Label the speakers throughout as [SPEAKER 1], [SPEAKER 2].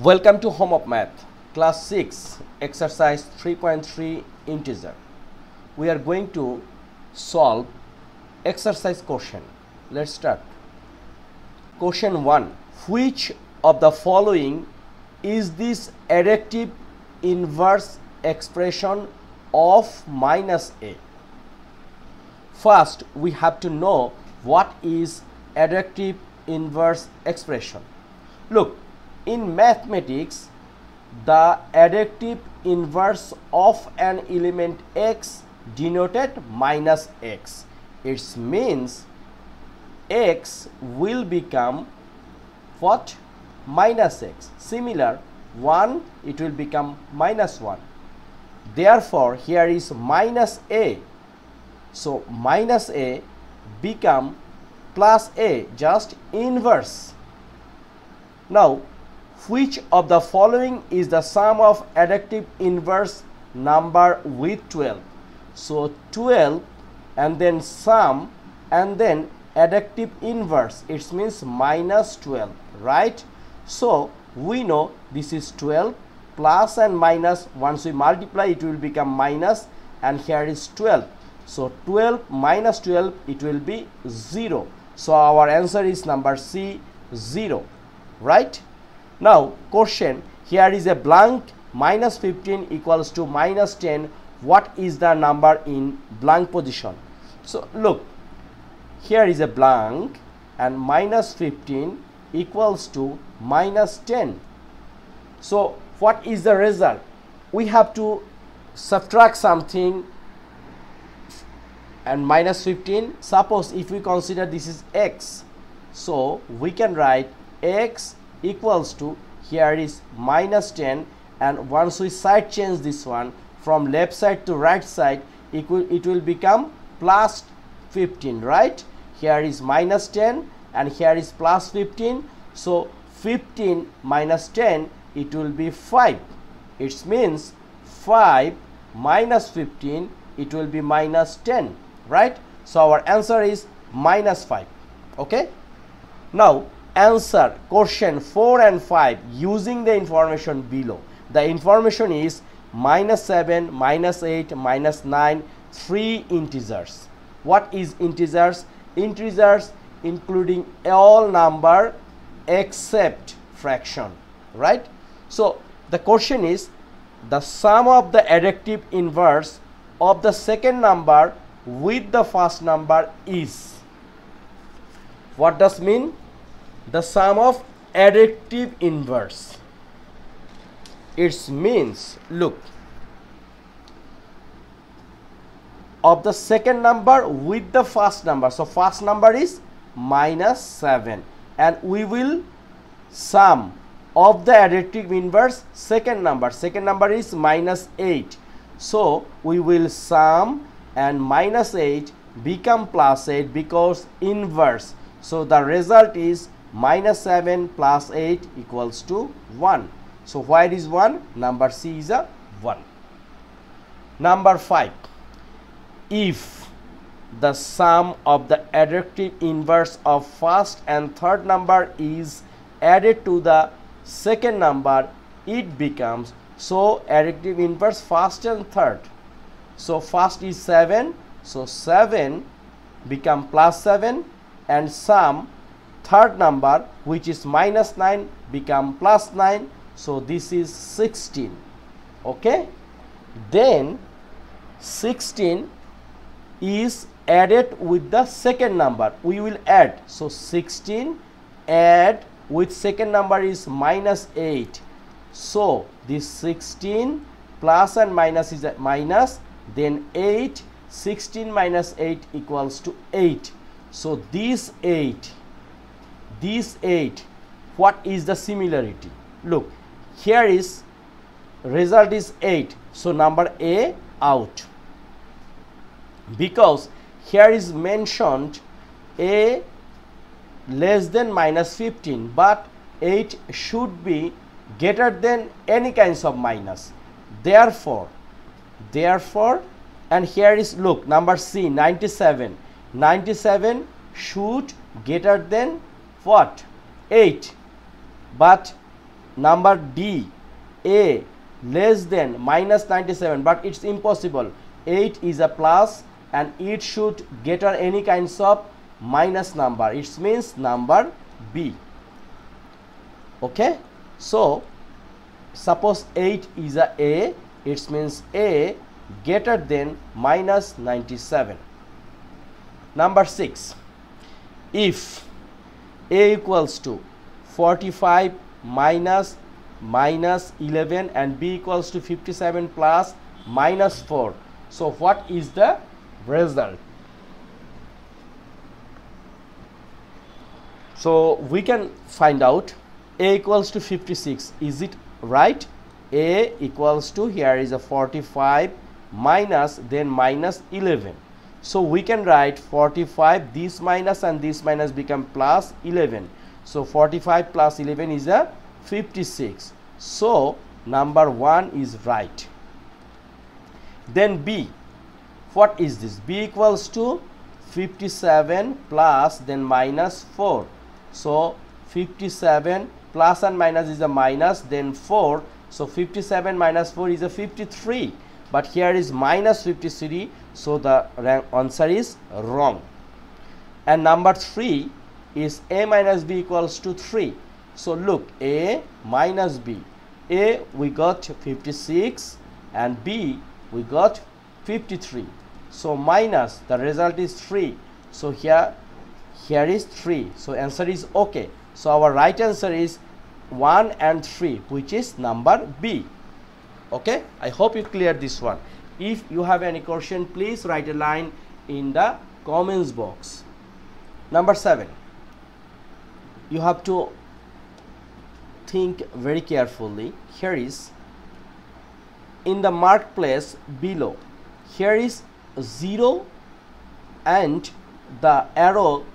[SPEAKER 1] Welcome to Home of Math, Class 6, Exercise 3.3 Integer. We are going to solve exercise question. Let's start. Question 1. Which of the following is this additive inverse expression of minus a? First, we have to know what is additive inverse expression. Look, in mathematics, the additive inverse of an element x denoted minus x. It means x will become what? Minus x. Similar, 1, it will become minus 1. Therefore, here is minus a. So, minus a become plus a, just inverse. Now, which of the following is the sum of additive inverse number with 12? So 12 and then sum and then additive inverse, it means minus 12, right? So we know this is 12 plus and minus, once we multiply it will become minus, and here is 12. So 12 minus 12, it will be 0. So our answer is number C, 0, right? Now question, here is a blank, minus 15 equals to minus 10. What is the number in blank position? So look, here is a blank and minus 15 equals to minus 10. So what is the result? We have to subtract something, and minus 15, suppose if we consider this is x, so we can write x equals to, here is minus 10, and once we side change this one from left side to right side, it will become plus 15, right? Here is minus 10 and here is plus 15. So 15 minus 10, it will be 5. It means 5 minus 15, it will be minus 10, right? So our answer is minus 5. Okay, now answer question 4 and 5 using the information below. The information is minus 7, minus 8, minus 9, 3 integers. What is integers? Integers including all number except fraction, right? So the question is the sum of the additive inverse of the second number with the first number is. What does mean? The sum of additive inverse. It means, look, of the second number with the first number. So first number is minus 7 and we will sum of the additive inverse second number. Second number is minus 8. So we will sum and minus 8 become plus 8 because inverse. So the result is minus 7 plus 8 equals to 1. So where is 1? Number C is a 1. Number 5. If the sum of the additive inverse of first and third number is added to the second number, it becomes, so additive inverse first and third. So first is 7, so 7 become plus 7, and sum third number which is minus 9 become plus 9, so this is 16. Okay, then 16 is added with the second number, we will add, so 16 add with second number is minus 8, so this 16 plus and minus is a minus, then 8, 16 minus 8 equals to 8. So this 8, what is the similarity? Look, here is result is 8, so number A out, because here is mentioned A less than minus 15, but 8 should be greater than any kinds of minus. Therefore, and here is, look, number C, 97. 97 should greater than what? 8. But number D, A less than minus 97, but it's impossible. 8 is a plus and it should get any kinds of minus number. It means number B. Okay, so suppose 8 is a, it means A greater than minus 97. Number 6, if A equals to 45 minus 11 and B equals to 57 plus minus 4, so what is the result? So we can find out. A equals to 56, is it right? A equals to, here is a 45 minus then minus 11, so we can write 45, this minus and this minus become plus 11, so 45 plus 11 is a 56, so number 1 is right. Then B, what is this? B equals to 57 plus then minus 4, so 57 plus and minus is a minus then 4, so 57 minus 4 is a 53, but here is minus 53, so the answer is wrong. And number 3 is A minus B equals to 3, so look, A minus B, A we got 56 and B we got 53, so minus, the result is 3, so here is 3, so answer is okay. So our right answer is 1 and 3, which is number B. Okay, I hope you cleared this one. If you have any question, please write a line in the comments box. Number 7, you have to think very carefully. Here is in the marketplace below, here is 0 and the arrow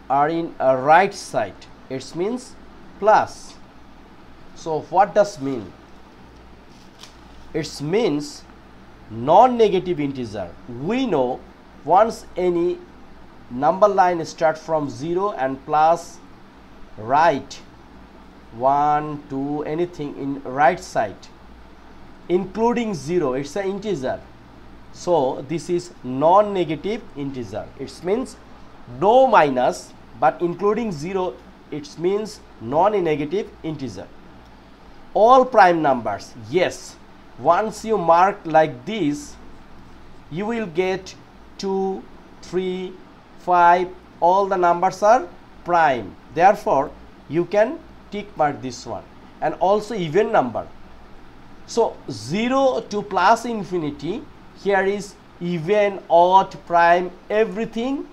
[SPEAKER 1] are in a right side, it means plus. So what does mean? It means non-negative integer. We know once any number line start from 0 and plus right 1 2 anything in right side including 0, it's an integer, so this is non-negative integer. It means no minus, but including 0, it means non-negative integer. All prime numbers, yes, once you mark like this, you will get 2 3 5, all the numbers are prime, therefore you can tick mark this one. And also even number, so 0 to plus infinity, here is even, odd, prime, everything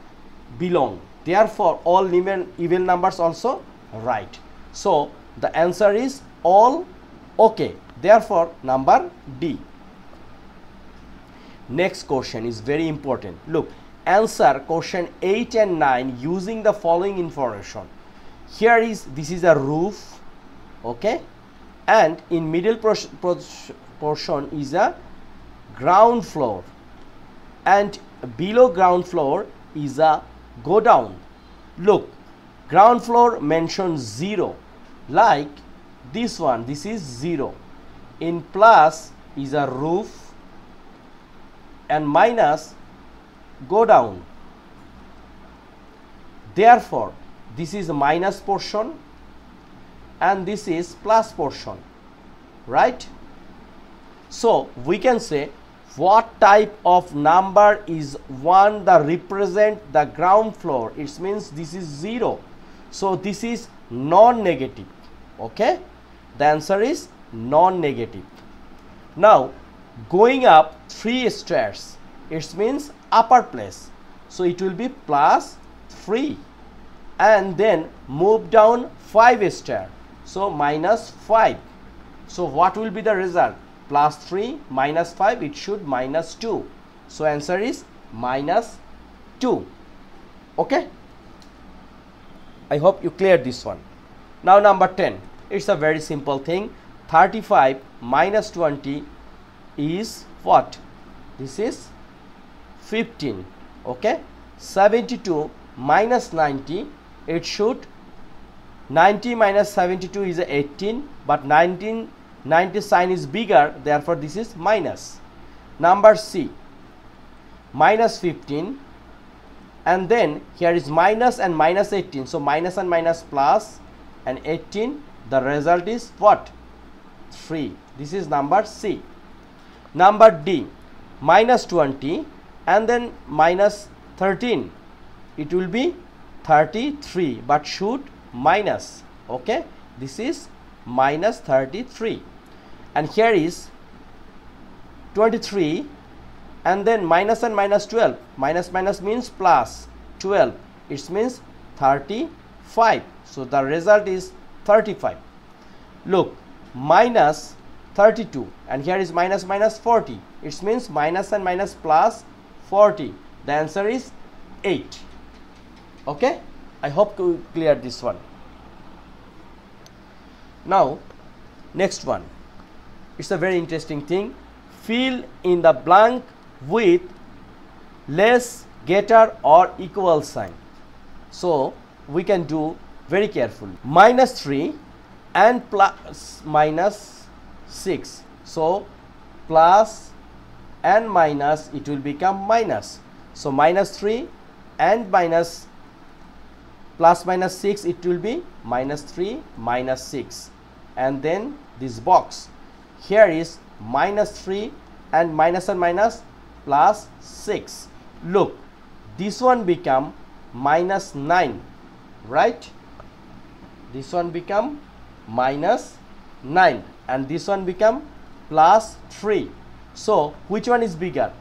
[SPEAKER 1] belong, therefore all even numbers also right, so the answer is all okay, therefore number D. Next question is very important. Look, answer question 8 and 9 using the following information. Here is, this is a roof, okay, and in middle portion is a ground floor, and below ground floor is a go down. Look, ground floor mentions 0, like this one, this is 0. In plus is a roof and minus go down, therefore this is a minus portion and this is plus portion, right? So we can say what type of number is one that represent the ground floor. It means this is 0, so this is non-negative. Okay, the answer is non-negative. Now going up 3 stairs, it means upper place, so it will be plus 3, and then move down 5 stairs, so minus 5. So what will be the result? Plus 3 minus 5, it should minus 2, so answer is minus 2. Okay, I hope you cleared this one. Now number 10, it's a very simple thing. 35 minus 20 is what? This is 15. Okay, 72 minus 90, it should 90 minus 72 is 18, but 90 sign is bigger, therefore this is minus. Number C, minus 15, and then here is minus and minus 18, so minus and minus plus and 18, the result is what? 3. This is number C. Number D, minus 20 and then minus 13, it will be 33, but should minus. Okay, this is minus 33, and here is 23 and then minus and minus 12, minus minus means plus, 12 it means 35, so the result is 35. Look, minus 32 and here is minus minus 40, it means minus and minus plus 40, the answer is 8. Okay, I hope to clear this one. Now next one, it's a very interesting thing. Fill in the blank with less, greater or equal sign. So we can do very carefully. Minus 3 and plus minus 6, so plus and minus, it will become minus. So minus 3 and minus plus minus 6, it will be minus 3 minus 6, and then this box here is minus 3 and minus plus 6. Look, this one become minus 9, right? This one become minus 9 and this one become plus 3. So which one is bigger?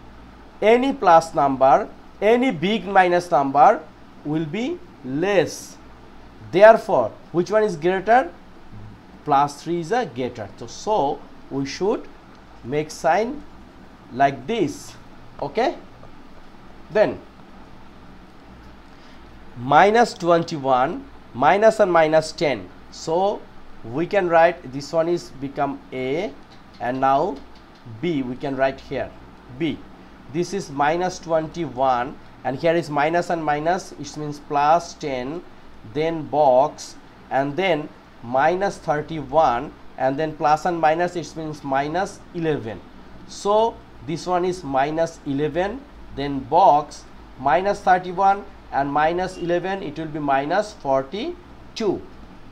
[SPEAKER 1] Any plus number, any big minus number will be less. Therefore which one is greater? Plus 3 is a greater. So we should make sign like this. Okay, then minus 21 minus and minus 10, so we can write this one is become A, and now B we can write here B. This is minus 21 and here is minus and minus, it means plus 10, then box, and then minus 31 and then plus and minus, it means minus 11. So this one is minus 11, then box, minus 31 and minus 11, it will be minus 42,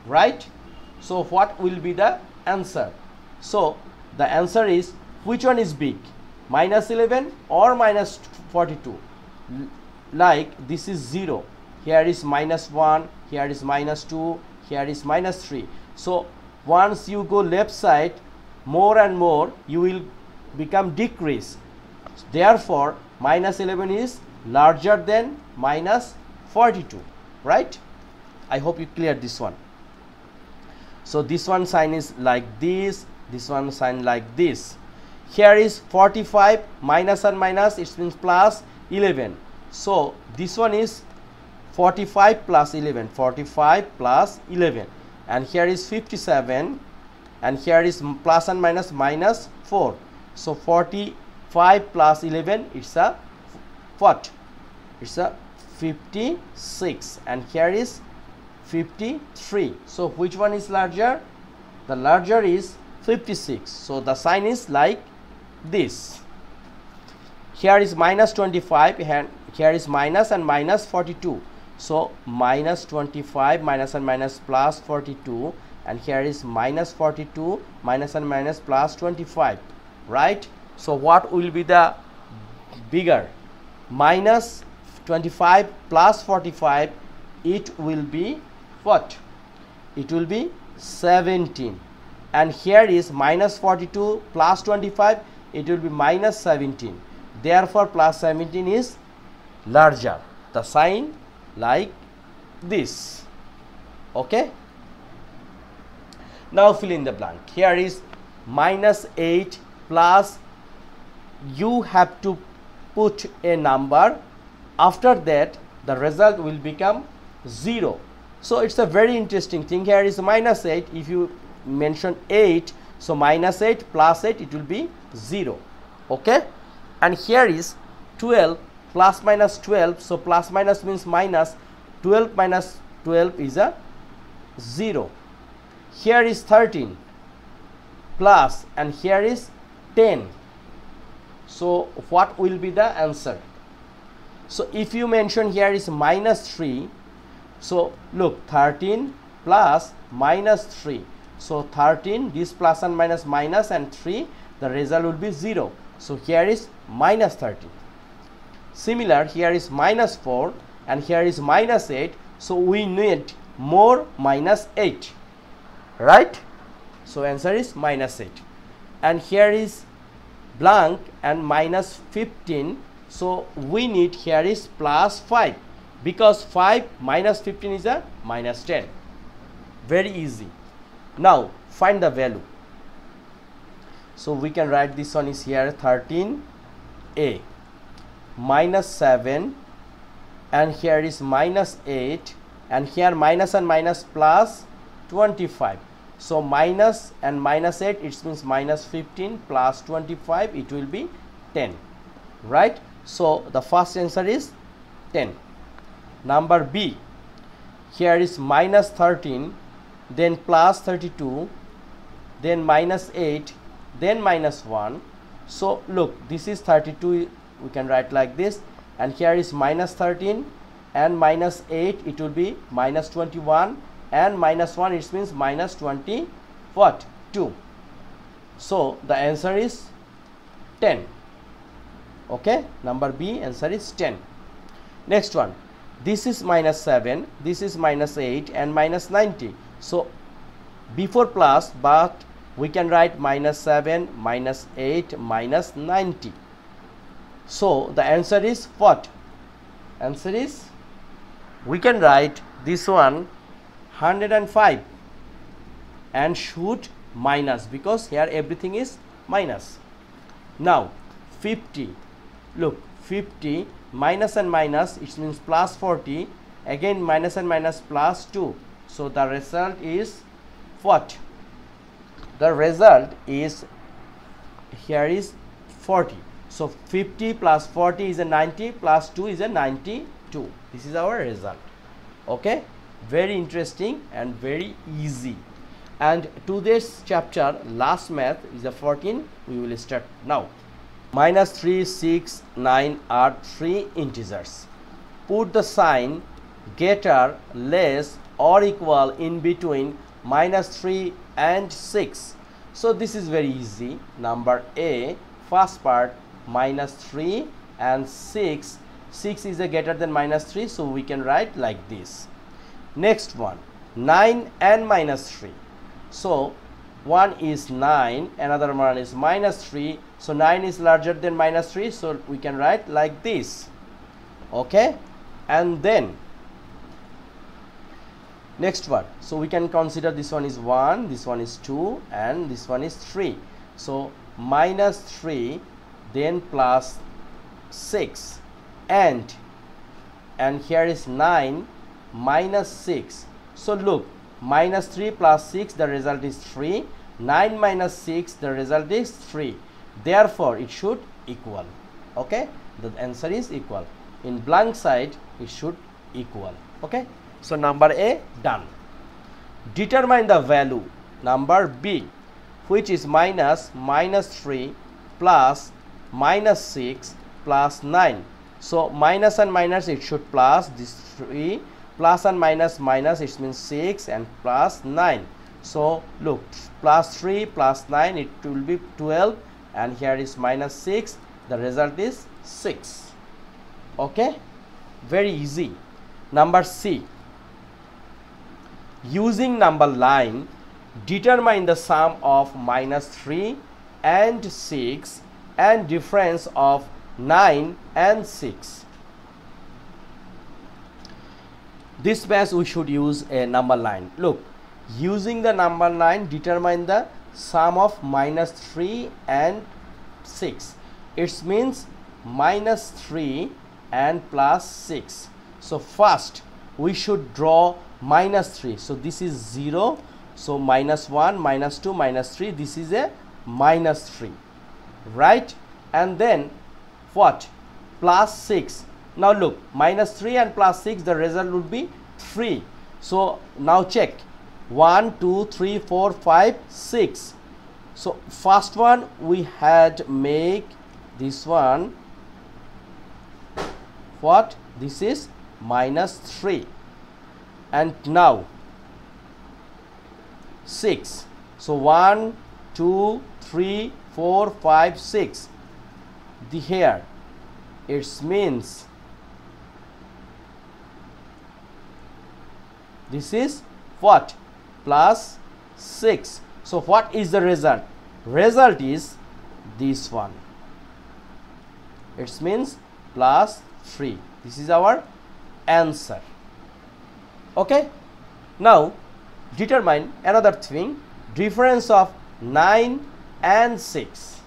[SPEAKER 1] right? So what will be the answer? So the answer is, which one is big, minus 11 or minus 42? Like this is 0, here is minus 1, here is minus 2, here is minus 3. So once you go left side more and more, you will become decrease. Therefore minus 11 is larger than minus 42, right? I hope you clear this one. So this one sign is like this one sign like this. Here is 45 minus and minus, it means plus 11. So this one is 45 plus 11, 45 plus 11, and here is 57 and here is plus and minus minus 4. So 45 plus 11, it's a what? It's a 56, and here is 53. So which one is larger? The larger is 56. So the sign is like this. Here is minus 25 and here is minus and minus 42. So minus 25 minus and minus plus 42, and here is minus 42 minus and minus plus 25, right? So what will be the bigger? Minus 25 plus 45, it will be what? It will be 17, and here is minus 42 plus 25, it will be minus 17. Therefore plus 17 is larger. The sign like this. Okay, now fill in the blank. Here is minus 8 plus, you have to put a number, after that the result will become 0. So it's a very interesting thing. Here is minus 8, if you mention 8, so minus 8 plus 8, it will be 0. Okay, and here is 12 plus minus 12, so plus minus means minus, 12 minus 12 is a 0. Here is 13 plus, and here is 10. So what will be the answer? So if you mention here is minus 3, so look, 13 plus minus 3. So 13, this plus and minus, minus and 3, the result will be 0. So here is minus 13. Similar, here is minus 4 and here is minus 8. So we need more minus 8, right? So answer is minus 8. And here is blank and minus 15. So we need here is plus 5, because 5 minus 15 is a minus 10. Very easy. Now find the value. So we can write this one is here 13a minus 7, and here is minus 8, and here minus and minus plus 25. So minus and minus 8, it means minus 15 plus 25, it will be 10, right? So the first answer is 10. Number B, here is minus 13, then plus 32, then minus 8, then minus 1. So look, this is 32, we can write like this, and here is minus 13 and minus 8, it will be minus 21, and minus 1, it means minus 20 what? 2. So the answer is 10. Okay, number B, answer is 10. Next one, this is minus 7, this is minus 8 and minus 90. So before plus, but we can write minus 7, minus 8, minus 90. So the answer is what? Answer is, we can write this one 105 and shoot minus, because here everything is minus. Now 50, look, 50 minus and minus, it means plus 40, again minus and minus plus 2. So the result is what? The result is, here is 40. So 50 plus 40 is a 90, plus 2 is a 92. This is our result. Okay, very interesting and very easy. And today's chapter, last math, is a 14. We will start now. Minus 3, 6, 9 are 3 integers. Put the sign greater, less or equal in between minus 3 and 6. So this is very easy. Number A, first part, minus 3 and 6. 6 is a greater than minus 3, so we can write like this. Next one, 9 and minus 3. So one is 9, another one is minus 3. So 9 is larger than minus 3, so we can write like this. Okay, and then next one, so we can consider this one is 1, this one is 2, and this one is 3. So minus 3, then plus 6, and here is 9 minus 6. So look, minus 3 plus 6, the result is 3. 9 minus 6, the result is 3. Therefore it should equal. Okay, the answer is equal. In blank side it should equal. Okay, so number A done. Determine the value. Number B, which is minus 3 plus minus 6 plus 9. So minus and minus, it should plus, this 3 plus and minus, minus, it means 6 and plus 9. So look, plus 3 plus 9, it will be 12, and here is minus 6, the result is 6. Okay, very easy. Number C, using number line, determine the sum of minus 3 and 6 and difference of 9 and 6. This match we should use a number line. Look, using the number line, determine the sum of minus 3 and 6. It means minus 3 and plus 6. So first we should draw minus 3. So this is 0. So minus 1, minus 2, minus 3. This is a minus 3, right? And then what? Plus 6. Now look, minus 3 and plus 6, the result would be 3. So now check, 1 2 3 4 5 6. So first one we had make this one what, this is minus 3, and now 6. So 1 2 3 4 5 6. The here it means this is what, plus 6. So what is the result? Result is this one, it means plus 3. This is our answer. Okay, now determine another thing, difference of 9 and 6.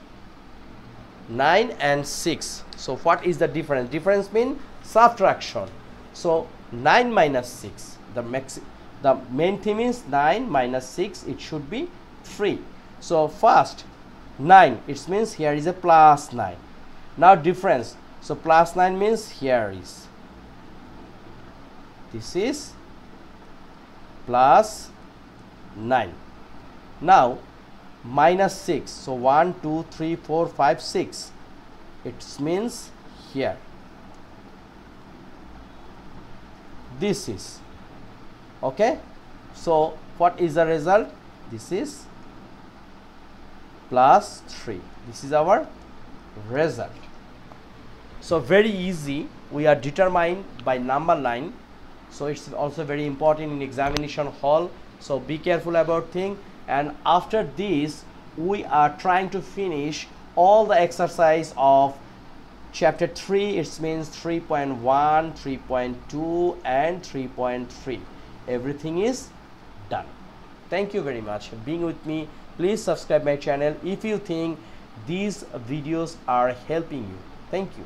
[SPEAKER 1] 9 and 6. So what is the difference? Difference means subtraction. So 9 minus 6, the main thing is 9 minus 6, it should be 3. So first 9, it means here is a plus 9. Now difference, so plus 9 means here is, this is plus 9. Now minus 6, so 1 2 3 4 5 6, it means here, this is okay. So what is the result? This is plus 3. This is our result. So very easy, we are determined by number line. So it's also very important in examination hall, so be careful about thing. And after this we are trying to finish all the exercise of chapter 3, it means 3.1, 3.2 and 3.3. everything is done. Thank you very much for being with me. Please subscribe my channel if you think these videos are helping you. Thank you.